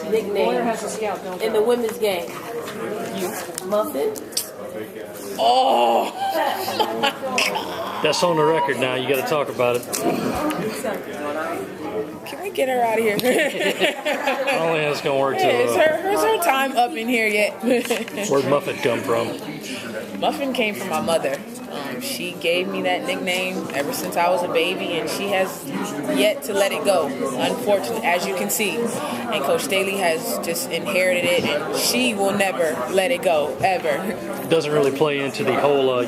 nicknames in the women's game? Muffin? Oh! That's on the record now. You got to talk about it. Can we get her out of here? I don't think that's going to work too Is well. her time up in here yet? Where'd Muffin come from? Muffin came from my mother. She gave me that nickname ever since I was a baby, and she has yet to let it go, unfortunately, as you can see. And Coach Staley has just inherited it, and she will never let it go, ever. Doesn't really play into the whole,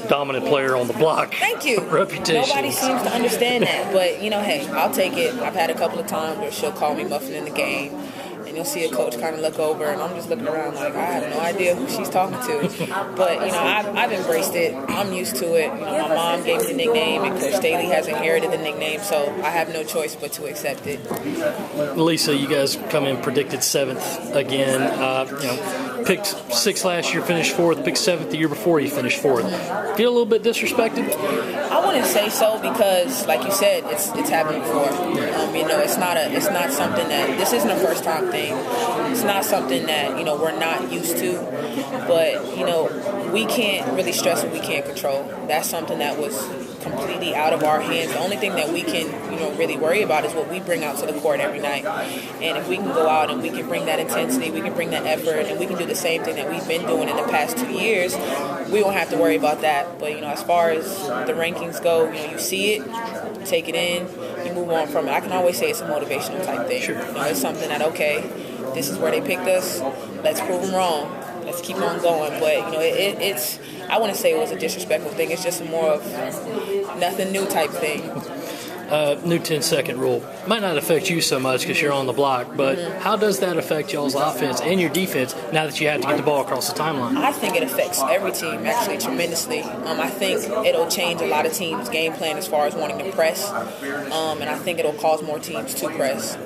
dominant player on the block. Thank you. Reputation. Nobody seems to understand that, but, hey, I'll take it. I've had a couple of times where she'll call me Muffin in the game. And you'll see a coach kind of look over, and I'm just looking around like, I have no idea who she's talking to. But, I've embraced it. I'm used to it. My mom gave me the nickname, and Coach Staley has inherited the nickname, so I have no choice but to accept it. Aleighsa, you guys come in predicted 7th again. Picked 6th last year, finished 4th. Picked 7th the year before, you finished 4th. Feel a little bit disrespected? I wouldn't say so because, like you said, it's happened before. It's not something that this isn't a first time thing. It's not something that we're not used to. But we can't really stress what we can't control. That's something that was completely out of our hands. The only thing that we can really worry about is what we bring out to the court every night. And if we can go out and we can bring that intensity, we can bring that effort, and we can do the same thing that we've been doing in the past 2 years, we won't have to worry about that. But as far as the rankings go, you see it, take it in, you move on from it. I can always say it's a motivational type thing. Sure. It's something that, okay, this is where they picked us, let's prove them wrong, let's keep on going. But it's I wouldn't say it was a disrespectful thing. It's just more of nothing new type thing. New 10-second rule might not affect you so much because you're on the block, but how does that affect y'all's offense and your defense now that you have to get the ball across the timeline? I think it affects every team actually tremendously. I think it'll change a lot of teams' game plan as far as wanting to press, and I think it'll cause more teams to press.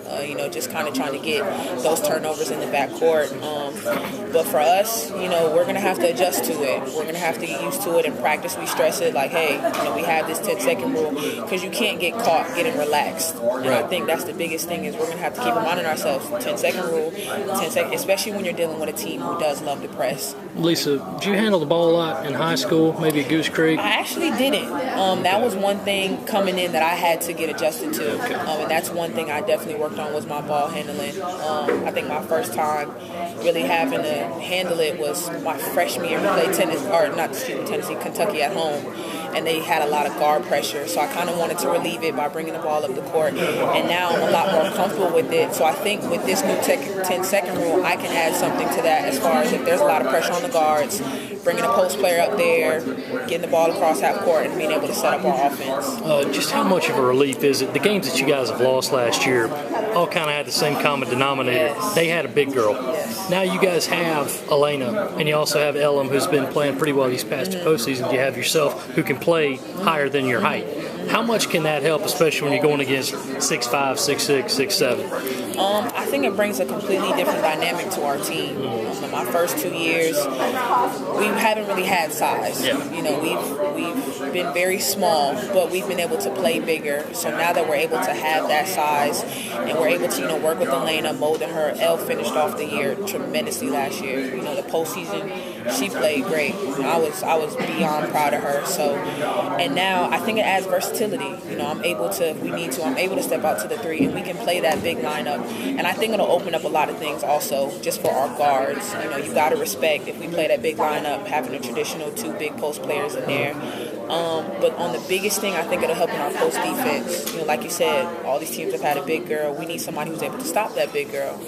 Just kind of trying to get those turnovers in the backcourt. But for us, we're going to have to adjust to it. We're going to have to get used to it. In practice, we stress it like, hey, we have this 10-second rule because you can't get caught getting relaxed. And I think that's the biggest thing is we're going to have to keep reminding ourselves, 10-second rule, 10 seconds, especially when you're dealing with a team who does love to press. Aleighsa, did you handle the ball a lot in high school, maybe at Goose Creek? I actually didn't. That was one thing coming in that I had to get adjusted to. And that's one thing I definitely worked on was my ball handling. I think my first time really having to handle it was my freshman year. We played Kentucky at home. And they had a lot of guard pressure, so I kind of wanted to relieve it by bringing the ball up the court. And now I'm a lot more comfortable with it. So I think with this new 10-second rule, I can add something to that as far as if there's a lot of pressure on the guards, bringing a post player up there, getting the ball across half court, and being able to set up our offense. Just how much of a relief is it? The games that you guys have lost last year all kind of had the same common denominator. Yes. They had a big girl. Yes. Now you guys have Elena, and you also have Ellum, who's been playing pretty well these past two postseasons. You have yourself, who can play higher than your height. How much can that help, especially when you're going against 6'5", 6'6", 6'7"? I think it brings a completely different dynamic to our team. In my first 2 years, we haven't really had size. Yeah. We've been very small, but we've been able to play bigger. So now that we're able to have that size and we're able to, work with Elena, molding her, Elle finished off the year tremendously last year. The postseason, she played great. I was beyond proud of her. So, and now I think it adds versatility. I'm able to step out to the three and we can play that big lineup. And I think it'll open up a lot of things also just for our guards. You got to respect if we play that big lineup, having a traditional 2 big post players in there. But on the biggest thing, I think it'll help in our post defense. Like you said, all these teams have had a big girl. We need somebody who's able to stop that big girl.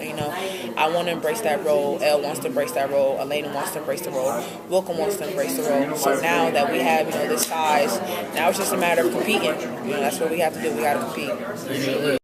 I want to embrace that role. Elle wants to embrace that role. Elena wants to embrace the role. Wilcom wants to embrace the role. So now that we have, this size, now it's just a matter of competing. That's what we have to do. We got to compete.